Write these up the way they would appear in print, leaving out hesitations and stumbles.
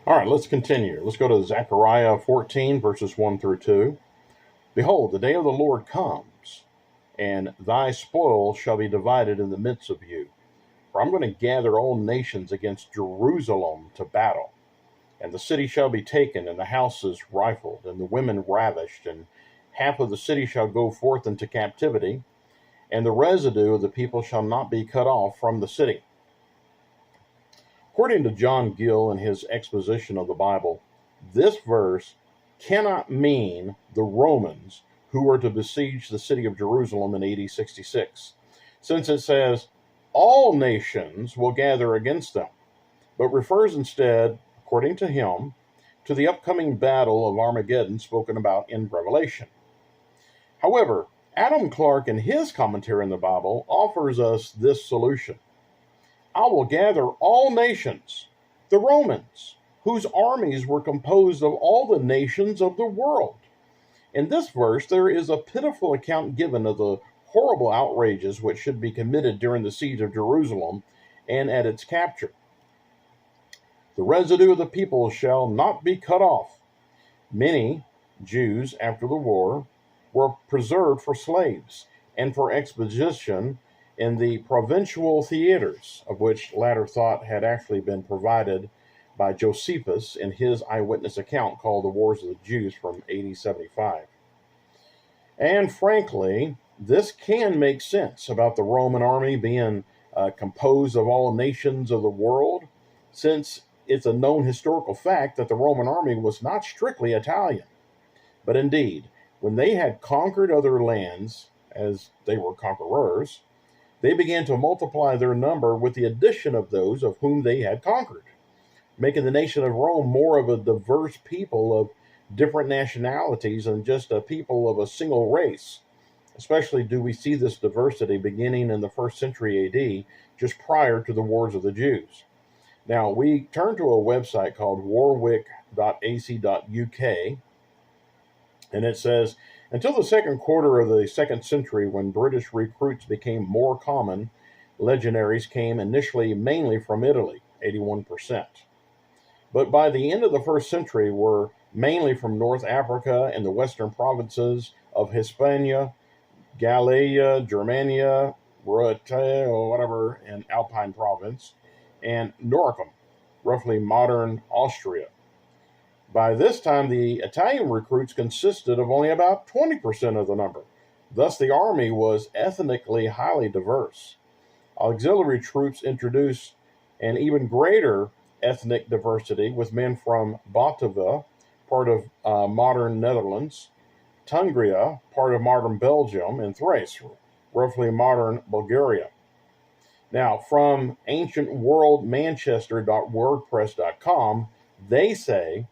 All right, let's continue. Let's go to Zechariah 14, verses 1 through 2. Behold, the day of the Lord comes, and thy spoil shall be divided in the midst of you. For I'm going to gather all nations against Jerusalem to battle. And the city shall be taken, and the houses rifled, and the women ravished, and half of the city shall go forth into captivity, and the residue of the people shall not be cut off from the city. According to John Gill in his exposition of the Bible, this verse cannot mean the Romans who were to besiege the city of Jerusalem in AD 66, since it says, all nations will gather against them, but refers instead, according to him, to the upcoming battle of Armageddon spoken about in Revelation. However, Adam Clarke, in his commentary on the Bible, offers us this solution. I will gather all nations, the Romans, whose armies were composed of all the nations of the world. In this verse, there is a pitiful account given of the horrible outrages which should be committed during the siege of Jerusalem and at its capture. The residue of the people shall not be cut off. Many Jews, after the war, were preserved for slaves and for exposition in the provincial theaters, of which latter thought had actually been provided by Josephus in his eyewitness account called The Wars of the Jews from AD 75. And frankly, this can make sense about the Roman army being composed of all nations of the world, since it's a known historical fact that the Roman army was not strictly Italian. But indeed, when they had conquered other lands, as they were conquerors, they began to multiply their number with the addition of those of whom they had conquered, making the nation of Rome more of a diverse people of different nationalities than just a people of a single race. Especially do we see this diversity beginning in the 1st century AD, just prior to the Wars of the Jews. Now, we turn to a website called warwick.ac.uk, and it says, until the second quarter of the 2nd century, when British recruits became more common, legionaries came initially mainly from Italy, 81%. But by the end of the 1st century, were mainly from North Africa and the western provinces of Hispania, Gallia, Germania, Bretagne, or whatever, and Alpine province, and Noricum, roughly modern Austria. By this time, the Italian recruits consisted of only about 20% of the number. Thus, the army was ethnically highly diverse. Auxiliary troops introduced an even greater ethnic diversity, with men from Batavia, part of modern Netherlands, Tungria, part of modern Belgium, and Thrace, roughly modern Bulgaria. Now, from ancientworldmanchester.wordpress.com, they say,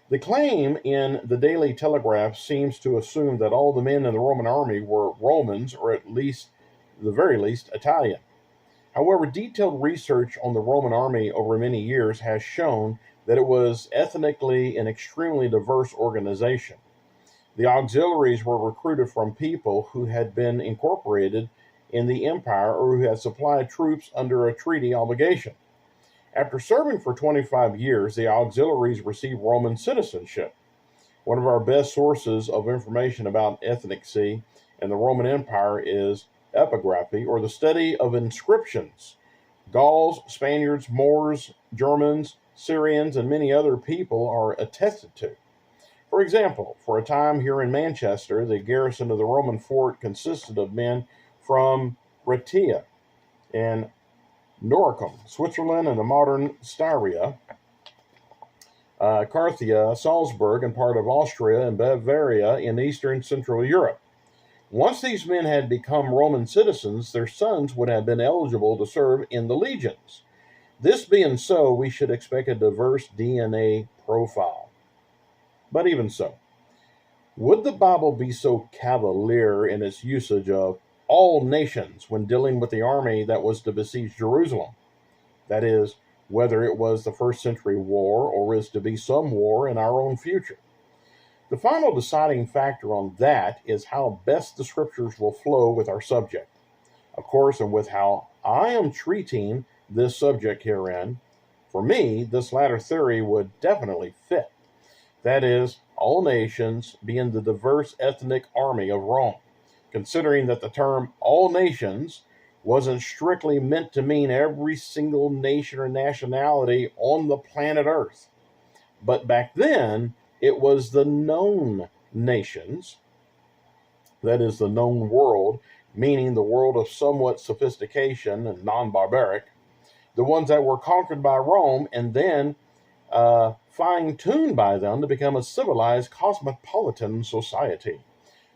the claim in the Daily Telegraph seems to assume that all the men in the Roman army were Romans, or at least, the very least, Italian. However, detailed research on the Roman army over many years has shown that it was ethnically an extremely diverse organization. The auxiliaries were recruited from people who had been incorporated in the empire or who had supplied troops under a treaty obligation. After serving for 25 years, the auxiliaries received Roman citizenship. One of our best sources of information about ethnicity in the Roman Empire is epigraphy, or the study of inscriptions. Gauls, Spaniards, Moors, Germans, Syrians, and many other people are attested to. For example, for a time here in Manchester, the garrison of the Roman fort consisted of men from Raetia and Noricum, Switzerland, and the modern Styria, Carthia, Salzburg, and part of Austria and Bavaria in eastern Central Europe. Once these men had become Roman citizens, their sons would have been eligible to serve in the legions. This being so, we should expect a diverse DNA profile. But even so, would the Bible be so cavalier in its usage of all nations when dealing with the army that was to besiege Jerusalem? That is, whether it was the 1st century war or is to be some war in our own future. The final deciding factor on that is how best the scriptures will flow with our subject. Of course, and with how I am treating this subject herein, For me, this latter theory would definitely fit. That is, all nations being the diverse ethnic army of Rome, considering that the term all nations wasn't strictly meant to mean every single nation or nationality on the planet Earth. But back then, it was the known nations, that is, the known world, meaning the world of somewhat sophistication and non-barbaric, the ones that were conquered by Rome and then fine-tuned by them to become a civilized cosmopolitan society.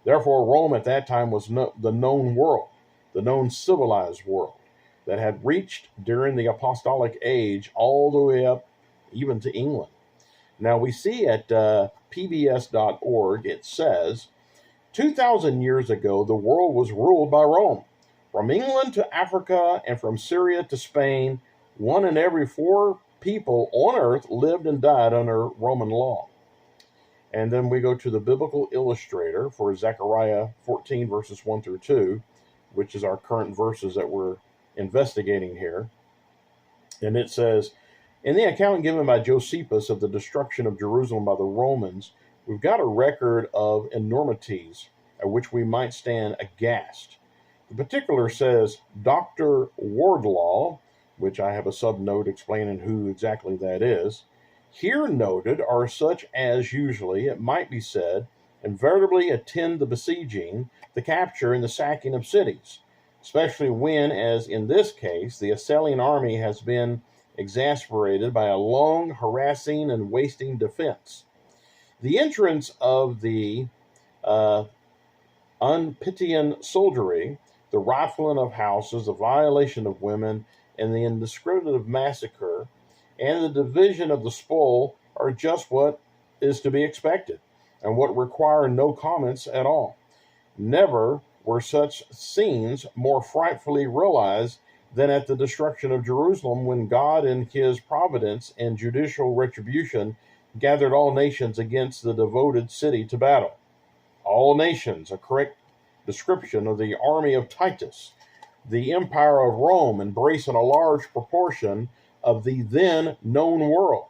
Therefore, Rome at that time was the known world, the known civilized world that had reached during the apostolic age all the way up even to England. Now we see at pbs.org, it says, 2,000 years ago, the world was ruled by Rome. From England to Africa and from Syria to Spain, 1 in every 4 people on earth lived and died under Roman law. And then we go to the Biblical Illustrator for Zechariah 14, verses 1 through 2, which is our current verses that we're investigating here. And it says, in the account given by Josephus of the destruction of Jerusalem by the Romans, we've got a record of enormities at which we might stand aghast. The particular says, Dr. Wardlaw, which I have a subnote explaining who exactly that is, here noted are such as usually, it might be said, invariably attend the besieging, the capture, and the sacking of cities, especially when, as in this case, the assailing army has been exasperated by a long, harassing, and wasting defense. The entrance of the unpitying soldiery, the rifling of houses, the violation of women, and the indiscriminate massacre, and the division of the spoil are just what is to be expected, and what require no comments at all. Never were such scenes more frightfully realized than at the destruction of Jerusalem, when God in his providence and judicial retribution gathered all nations against the devoted city to battle. All nations, a correct description of the army of Titus, the empire of Rome, embracing a large proportion of the then known world.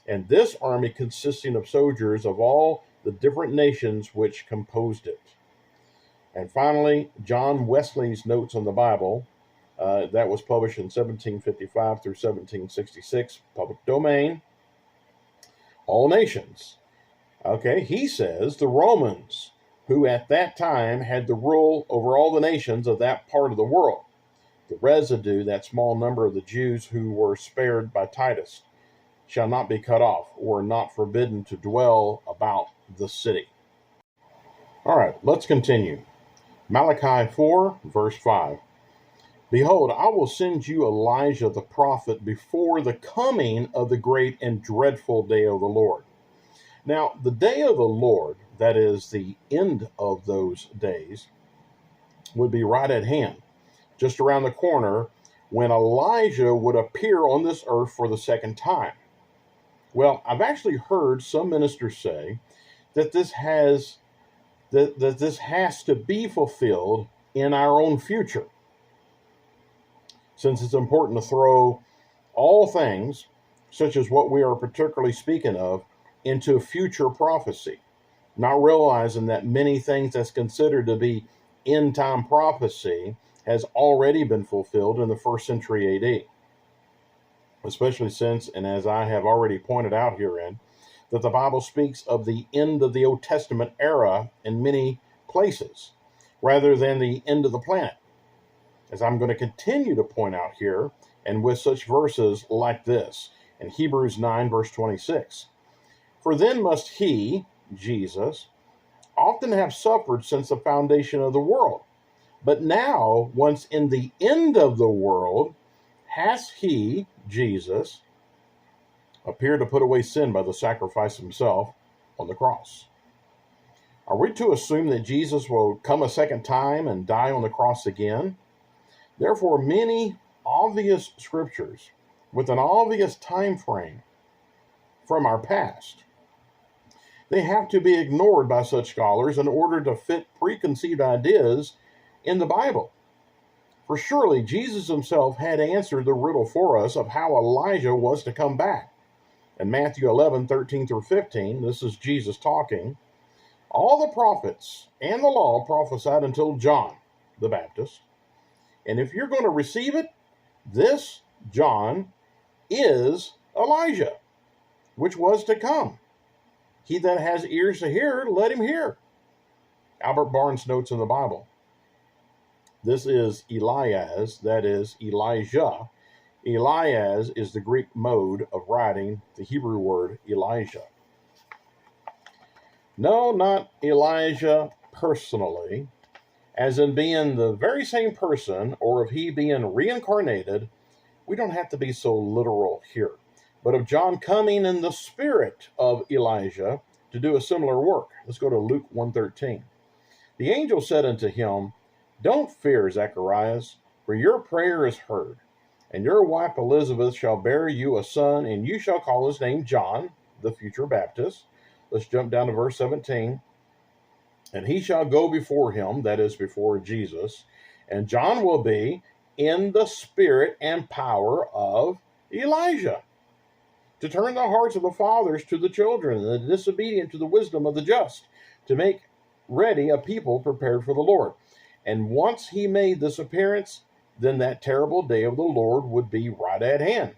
And this army consisting of soldiers of all the different nations which composed it. And finally, John Wesley's Notes on the Bible, that was published in 1755 through 1766, public domain. All nations. Okay, he says the Romans, who at that time had the rule over all the nations of that part of the world. The residue, that small number of the Jews who were spared by Titus, shall not be cut off, or not forbidden to dwell about the city. All right, let's continue. Malachi 4, verse 5. Behold, I will send you Elijah the prophet before the coming of the great and dreadful day of the Lord. Now, the day of the Lord, that is the end of those days, would be right at hand, just around the corner, when Elijah would appear on this earth for the second time. Well, I've actually heard some ministers say that this has to be fulfilled in our own future, since it's important to throw all things, such as what we are particularly speaking of, into future prophecy, not realizing that many things that's considered to be end-time prophecy has already been fulfilled in the 1st century AD. Especially since, and as I have already pointed out herein, that the Bible speaks of the end of the Old Testament era in many places, rather than the end of the planet, as I'm going to continue to point out here, and with such verses like this, in Hebrews 9, verse 26. For then must he, Jesus, often have suffered since the foundation of the world. But now, once in the end of the world, has he, Jesus, appeared to put away sin by the sacrifice himself on the cross. Are we to assume that Jesus will come a second time and die on the cross again? Therefore, many obvious scriptures with an obvious time frame from our past, they have to be ignored by such scholars in order to fit preconceived ideas in the Bible. For surely Jesus himself had answered the riddle for us of how Elijah was to come back. In Matthew 11:13-15, this is Jesus talking. All the prophets and the law prophesied until John the Baptist. And if you're going to receive it, this John is Elijah, which was to come. He that has ears to hear, let him hear. Albert Barnes notes in the Bible, this is Elias, that is Elijah. Elias is the Greek mode of writing the Hebrew word Elijah. No, not Elijah personally, as in being the very same person, or of he being reincarnated. We don't have to be so literal here, but of John coming in the spirit of Elijah to do a similar work. Let's go to Luke 1:13. The angel said unto him, Don't fear, Zacharias, for your prayer is heard, and your wife Elizabeth shall bear you a son, and you shall call his name John, the future Baptist. Let's jump down to verse 17. And he shall go before him, that is, before Jesus, and John will be in the spirit and power of Elijah, to turn the hearts of the fathers to the children, and the disobedient to the wisdom of the just, to make ready a people prepared for the Lord. And once he made this appearance, then that terrible day of the Lord would be right at hand,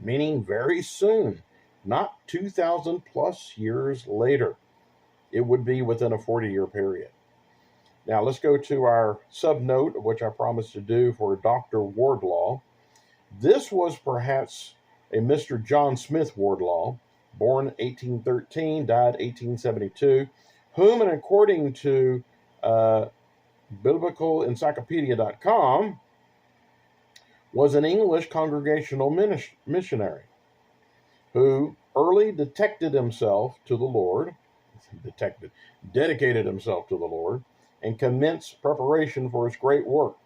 meaning very soon, not 2,000 plus years later. It would be within a 40-year period. Now let's go to our subnote, which I promised to do for Dr. Wardlaw. This was perhaps a Mr. John Smith Wardlaw, born 1813, died 1872, whom, and according to BiblicalEncyclopedia.com, was an English congregational missionary who early dedicated himself to the Lord, and commenced preparation for his great work.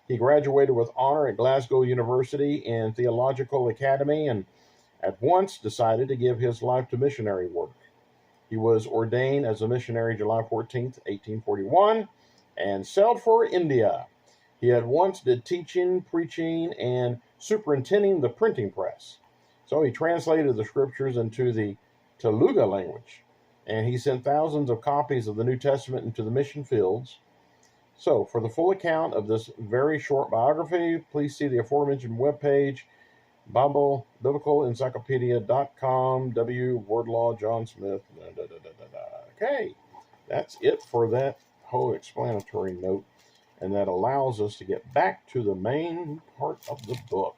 He graduated with honor at Glasgow University and Theological Academy, and at once decided to give his life to missionary work. He was ordained as a missionary July 14th, 1841, and sailed for India. He at once did teaching, preaching, and superintending the printing press. So he translated the scriptures into the Telugu language, and he sent thousands of copies of the New Testament into the mission fields. So, for the full account of this very short biography, please see the aforementioned webpage, BiblicalEncyclopedia.com, W. Wardlaw, John Smith. Okay, that's it for that whole explanatory note, and that allows us to get back to the main part of the book.